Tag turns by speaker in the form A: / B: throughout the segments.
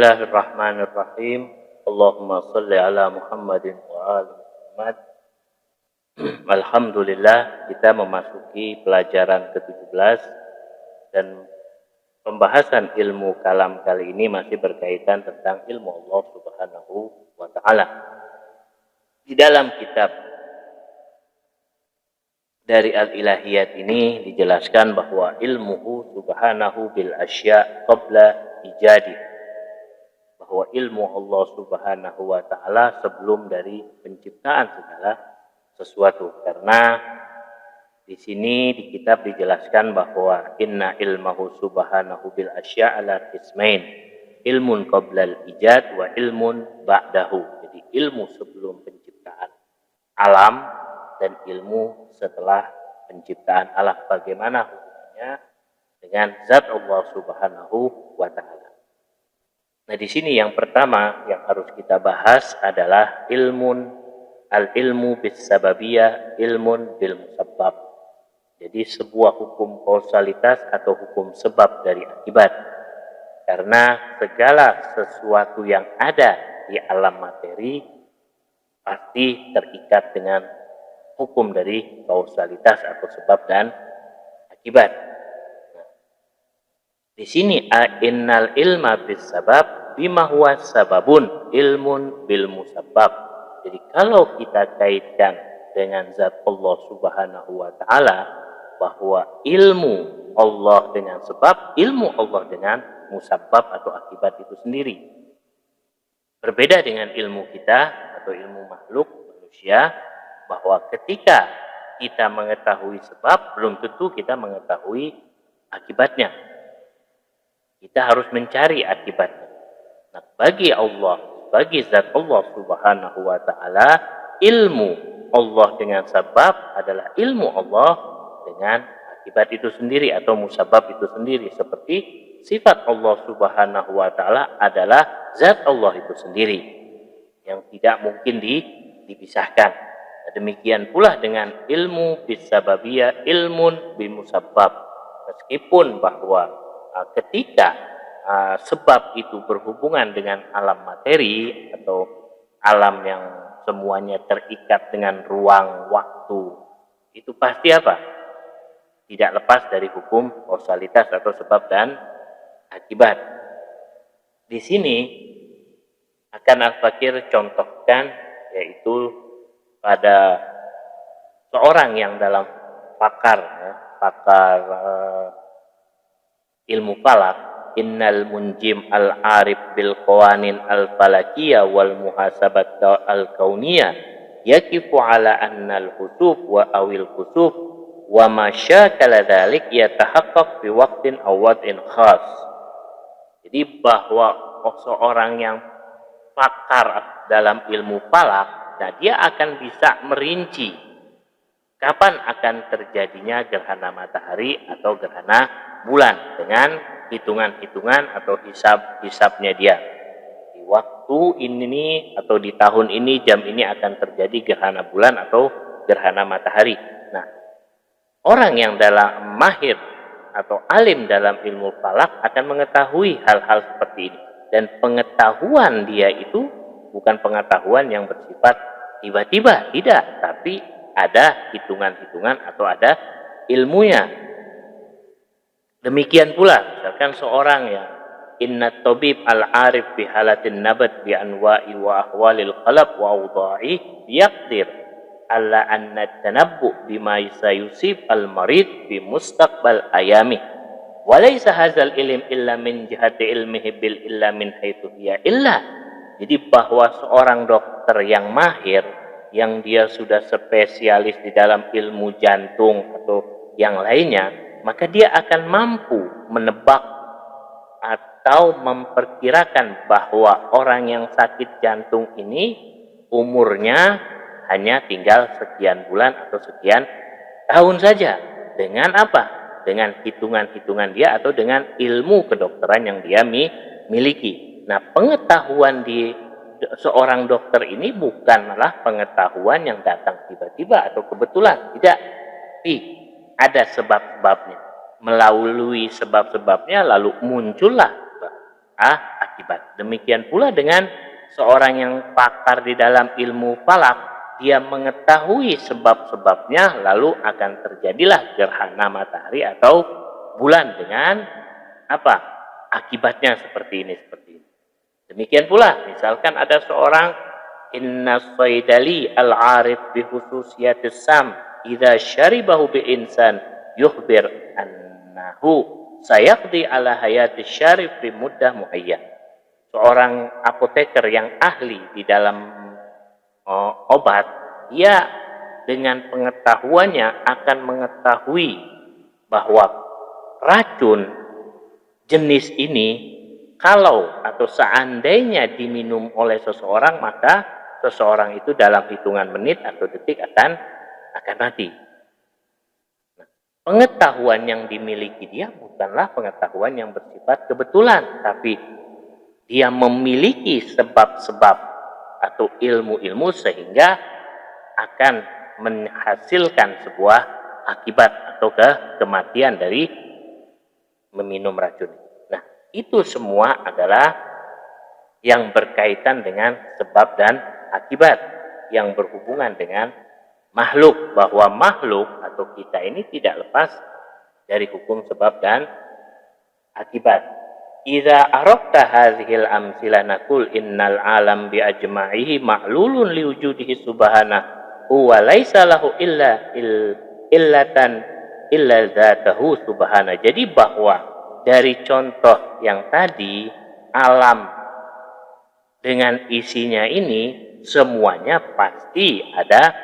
A: Bismillahirrahmanirrahim. Allahumma salli ala Muhammadin wa ali Muhammad. Alhamdulillah, kita memasuki pelajaran ke-17 dan pembahasan ilmu kalam kali ini masih berkaitan tentang ilmu Allah Subhanahu wa taala. Di dalam kitab dari Al-Ilahiyat ini dijelaskan bahwa ilmuhu subhanahu bil asya' qabla ijadi, bahwa ilmu Allah Subhanahu wa taala sebelum dari penciptaan segala sesuatu. Karena di sini di kitab dijelaskan bahwa inna ilmahu subhanahu bil asya' ala qismain, ilmun qabla al ijad wa ilmun ba'dahu. Jadi ilmu sebelum penciptaan alam dan ilmu setelah penciptaan alam. Bagaimana hubungannya dengan zat Allah Subhanahu wa taala? Nah, di sini yang pertama yang harus kita bahas adalah al-ilmu bis sababiyah, ilmun bil musabbab. Jadi sebuah hukum kausalitas atau hukum sebab dari akibat. Karena segala sesuatu yang ada di alam materi pasti terikat dengan hukum dari kausalitas atau sebab dan akibat. Di sini innal ilma bis sabab bima huwa sababun ilmun bil musabbab. Jadi kalau kita kaitkan dengan zat Allah Subhanahu wa taala, bahwa ilmu Allah dengan sebab, ilmu Allah dengan musabbab atau akibat itu sendiri. Berbeda dengan ilmu kita atau ilmu makhluk manusia, bahwa ketika kita mengetahui sebab belum tentu kita mengetahui akibatnya. Kita harus mencari akibatnya. Nah, bagi Allah, bagi zat Allah Subhanahu wa taala, ilmu Allah dengan sebab adalah ilmu Allah dengan akibat itu sendiri atau musabab itu sendiri, seperti sifat Allah Subhanahu wa taala adalah zat Allah itu sendiri yang tidak mungkin dipisahkan. Demikian pula dengan ilmu bisababiyah, ilmun bimusabbab. Meskipun bahwa ketika sebab itu berhubungan dengan alam materi atau alam yang semuanya terikat dengan ruang waktu, itu pasti apa? Tidak lepas dari hukum kausalitas atau sebab dan akibat. Di sini akan Al-Fakir contohkan, yaitu pada seorang yang dalam pakar ilmu falak, innal munjim al-arif bil qawanin al-falakiyah wal muhasabat al-kauniyah yakifu ala anna al-khusuf wa awil khusuf wa ma syakala dzalik yatahaqqaq fi waqtin aw wad'in khas. Jadi bahwa seorang yang pakar dalam ilmu falak, nah dia akan bisa merinci kapan akan terjadinya gerhana matahari atau gerhana bulan dengan hitungan-hitungan atau hisab-hisabnya dia. Di waktu ini atau di tahun ini, jam ini akan terjadi gerhana bulan atau gerhana matahari. Nah, orang yang dalam mahir atau alim dalam ilmu falak akan mengetahui hal-hal seperti ini. Dan pengetahuan dia itu bukan pengetahuan yang bersifat tiba-tiba, tidak, tapi ada hitungan-hitungan atau ada ilmunya. Demikian pula misalkan seorang yang inna tabib al-arif bi halatin nabat bi anwa'i wa ahwalil qalab wa awda'i yaqdir alla anna tanabbu bima sayusib al-marid bi mustaqbal ayami wa laysa hadzal ilm illa min jihati ilmihi bil illa min haitsu hiya illa. Jadi bahwa seorang dokter yang mahir, yang dia sudah spesialis di dalam ilmu jantung atau yang lainnya, maka dia akan mampu menebak atau memperkirakan bahwa orang yang sakit jantung ini umurnya hanya tinggal sekian bulan atau sekian tahun saja. Dengan apa? Dengan hitungan-hitungan dia atau dengan ilmu kedokteran yang dia miliki. Nah, pengetahuan di seorang dokter ini bukanlah pengetahuan yang datang tiba-tiba atau kebetulan, tidak. Tapi ada sebab-sebabnya. Melalui sebab-sebabnya lalu muncullah akibat. Demikian pula dengan seorang yang pakar di dalam ilmu falak, dia mengetahui sebab-sebabnya, lalu akan terjadilah gerhana matahari atau bulan dengan apa? Akibatnya seperti ini, seperti ini. Demikian pula, misalkan ada seorang inna saydali al-arif bi khususiyatis sam idza syaribahu bi insan yukhbir annahu sayaqdi ala hayati syarif bi muddah muayyan. Seorang apoteker yang ahli di dalam obat, dia dengan pengetahuannya akan mengetahui bahwa racun jenis ini kalau atau seandainya diminum oleh seseorang, maka seseorang itu dalam hitungan menit atau detik akan mati. Nah, pengetahuan yang dimiliki dia bukanlah pengetahuan yang bersifat kebetulan, tapi dia memiliki sebab-sebab atau ilmu-ilmu sehingga akan menghasilkan sebuah akibat atau kematian dari meminum racun. Nah, itu semua adalah yang berkaitan dengan sebab dan akibat yang berhubungan dengan makhluk, bahwa makhluk atau kita ini tidak lepas dari hukum sebab dan akibat. Idza arafta hadhil amsila naqul innal alam bi ajma'ihi ma'lulun li wujudihi subhanahu wa laisa lahu illatan illa dzatahu subhanahu. Jadi bahwa dari contoh yang tadi, alam dengan isinya ini semuanya pasti ada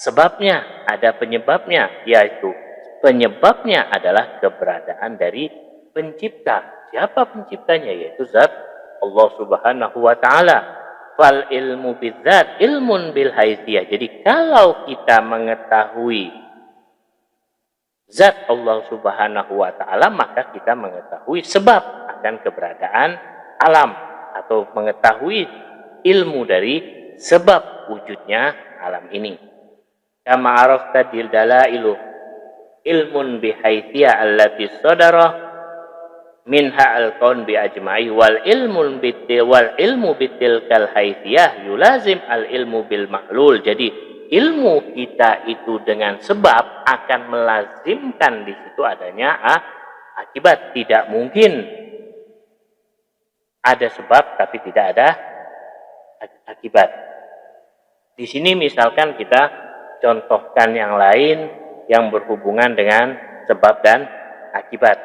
A: sebabnya, ada penyebabnya, yaitu penyebabnya adalah keberadaan dari pencipta. Siapa penciptanya? Yaitu zat Allah Subhanahu wa taala. Fal ilmu bidzat ilmun bil haitsiyah. Jadi kalau kita mengetahui zat Allah Subhanahu wa taala, maka kita mengetahui sebab akan keberadaan alam atau mengetahui ilmu dari sebab wujudnya alam ini. Kama arafta dalailu ilmun bi haitsiyah allati sadara minha al-kaun bi ajma'i wal ilmu bitil kal haitsiyah yulazim al ilmu bil ma'lul. Jadi ilmu kita itu dengan sebab akan melazimkan di situ adanya akibat. Tidak mungkin ada sebab tapi tidak ada akibat. Di sini misalkan kita contohkan yang lain yang berhubungan dengan sebab dan akibat.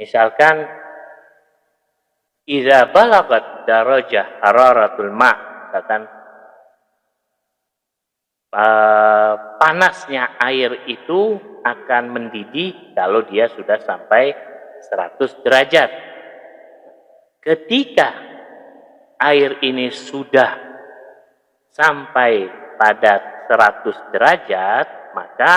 A: Misalkan idza balagat darajah hararatul ma', misalkan panasnya air itu akan mendidih kalau dia sudah sampai 100 derajat. Ketika air ini sudah sampai pada 100 derajat, maka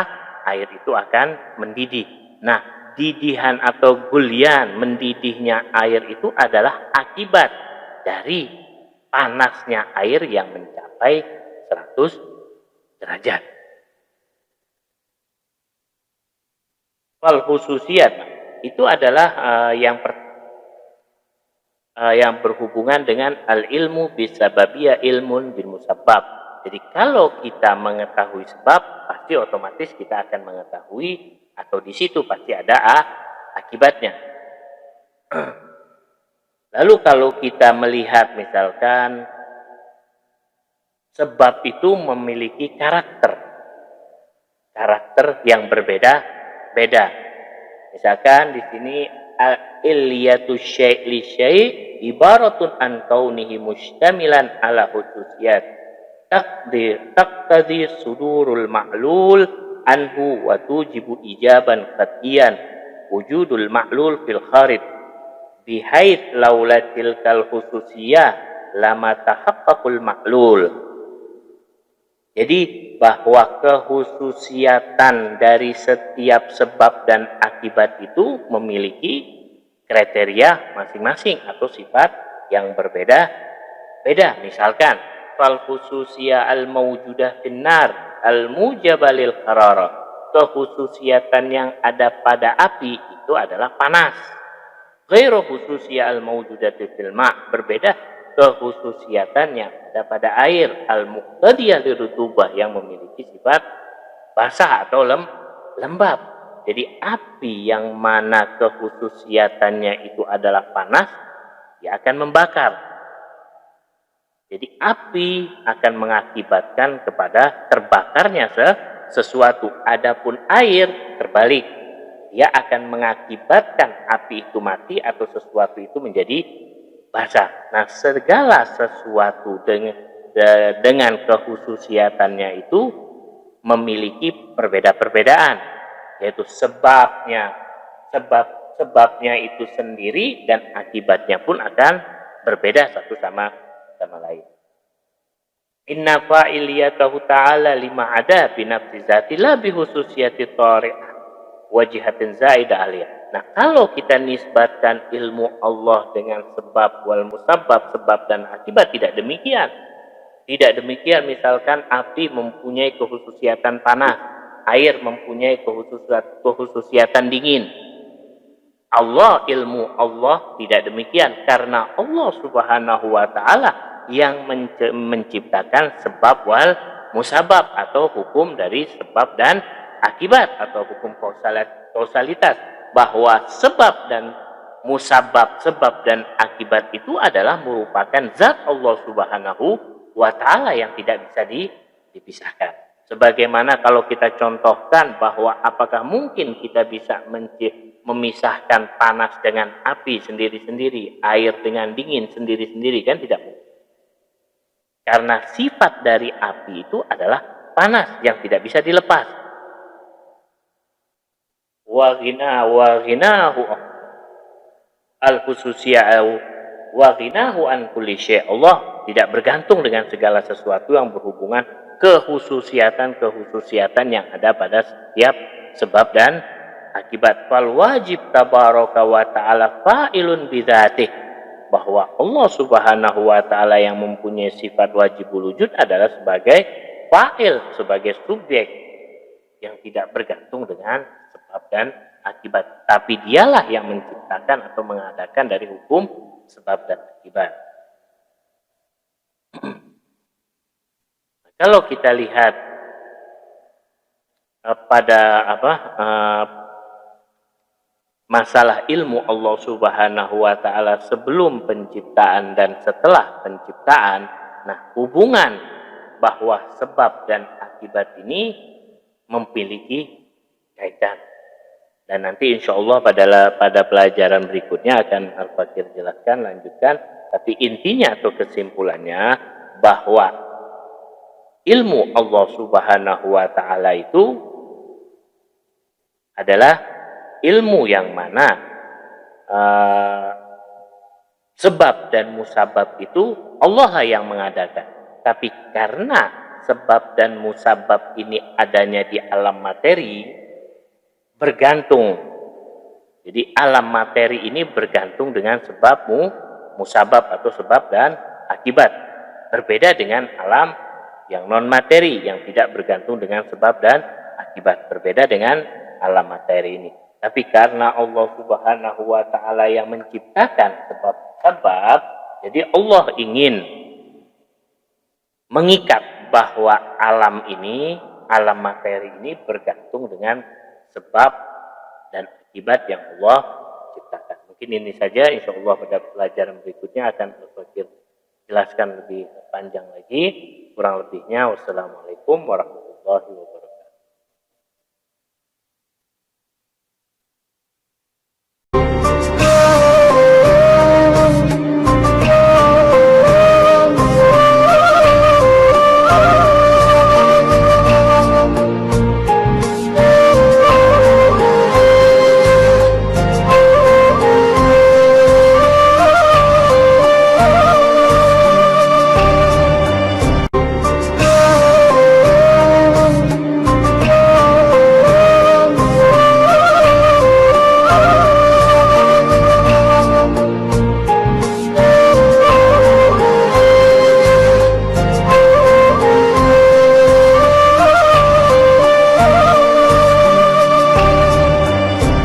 A: air itu akan mendidih. Nah, didihan atau gulyan, mendidihnya air itu adalah akibat dari panasnya air yang mencapai 100 derajat. Fal khususiyat itu adalah yang berhubungan dengan al ilmu bisababiyah ilmun bil musabbab. Jadi kalau kita mengetahui sebab, pasti otomatis kita akan mengetahui atau di situ pasti ada akibatnya. Lalu kalau kita melihat misalkan sebab itu memiliki karakter yang berbeda-beda. Misalkan di sini illiyatu syai' li syai' ibaratun an kaunihi mustamilan ala khususiyat taqtadi sudurul ma'lul anhu wa tujibu ijaban qat'iyan wujudul ma'lul fil kharij bihait laulatil kal khususiyah lama tahaqqaqul ma'lul. Jadi bahwa kehususiatan dari setiap sebab dan akibat itu memiliki kriteria masing-masing atau sifat yang berbeda-beda. Misalkan fal khususiyah al mawjudah finnar al-mujabalil hararah. Kehususiatan yang ada pada api itu adalah panas. ghairu khususiyah al-mawjudati fil ma', berbeda kekhususiatannya ada pada air, al-muqtadiyah lirutubah, yang memiliki sifat basah atau lembab. Jadi api yang mana kekhususiatannya itu adalah panas, dia akan membakar. Jadi api akan mengakibatkan kepada terbakarnya sesuatu. Adapun air terbalik, dia akan mengakibatkan api itu mati atau sesuatu itu menjadi basah. Nah, segala sesuatu dengan kekhususiatannya itu memiliki perbedaan, yaitu sebabnya itu sendiri dan akibatnya pun akan berbeda satu sama lain. Inna fa'iliyatahu ta'ala lima ada binafsi zati la bihususiyati tari'ah wajihatin zaidah aliyah. Nah, kalau kita nisbatkan ilmu Allah dengan sebab wal musabbab, sebab dan akibat, tidak demikian. Tidak demikian, misalkan api mempunyai kekhususiatan panas, air mempunyai kekhususiatan dingin. Allah, ilmu Allah tidak demikian, karena Allah Subhanahu wa ta'ala yang menciptakan sebab wal musabab, atau hukum dari sebab dan akibat, atau hukum kausalitas, bahwa sebab dan musabab, sebab dan akibat itu adalah merupakan zat Allah Subhanahu wa ta'ala yang tidak bisa dipisahkan. Sebagaimana kalau kita contohkan bahwa apakah mungkin kita bisa memisahkan panas dengan api sendiri-sendiri, air dengan dingin sendiri-sendiri, kan tidak mungkin. Karena sifat dari api itu adalah panas yang tidak bisa dilepas. Wa ghinahu al-khususiyah wa ghinahu an kulli syai'. Allah tidak bergantung dengan segala sesuatu yang berhubungan kekhususiatan yang ada pada setiap sebab dan akibat. Fal wajib tabaraka wa ta'ala fa'ilun bidzatih, bahwa Allah Subhanahu wa ta'ala yang mempunyai sifat wajibul wujud adalah sebagai fa'il, sebagai subjek yang tidak bergantung dengan sebab dan akibat, tapi dialah yang menciptakan atau mengadakan dari hukum sebab dan akibat. Kalau kita lihat pada masalah ilmu Allah Subhanahu wa ta'ala sebelum penciptaan dan setelah penciptaan, nah, hubungan bahwa sebab dan akibat ini memiliki kaitan. Dan nanti insya Allah pada pelajaran berikutnya akan Al-Fakir jelaskan, lanjutkan. Tapi intinya atau kesimpulannya bahwa ilmu Allah Subhanahu wa ta'ala itu adalah ilmu yang mana sebab dan musabab itu Allah yang mengadakan. Tapi karena sebab dan musabab ini adanya di alam materi, bergantung. Jadi alam materi ini bergantung dengan sebab musabab atau sebab dan akibat. Berbeda dengan alam yang non materi yang tidak bergantung dengan sebab dan akibat. Berbeda dengan alam materi ini. Tapi karena Allah Subhanahu wa ta'ala yang menciptakan sebab-sebab, jadi Allah ingin mengikat bahwa alam ini, alam materi ini bergantung dengan sebab dan akibat yang Allah ciptakan. Mungkin ini saja, insya Allah pada pelajaran berikutnya akan Al-Fakir jelaskan lebih panjang lagi. Kurang lebihnya, wassalamualaikum warahmatullahi wabarakatuh.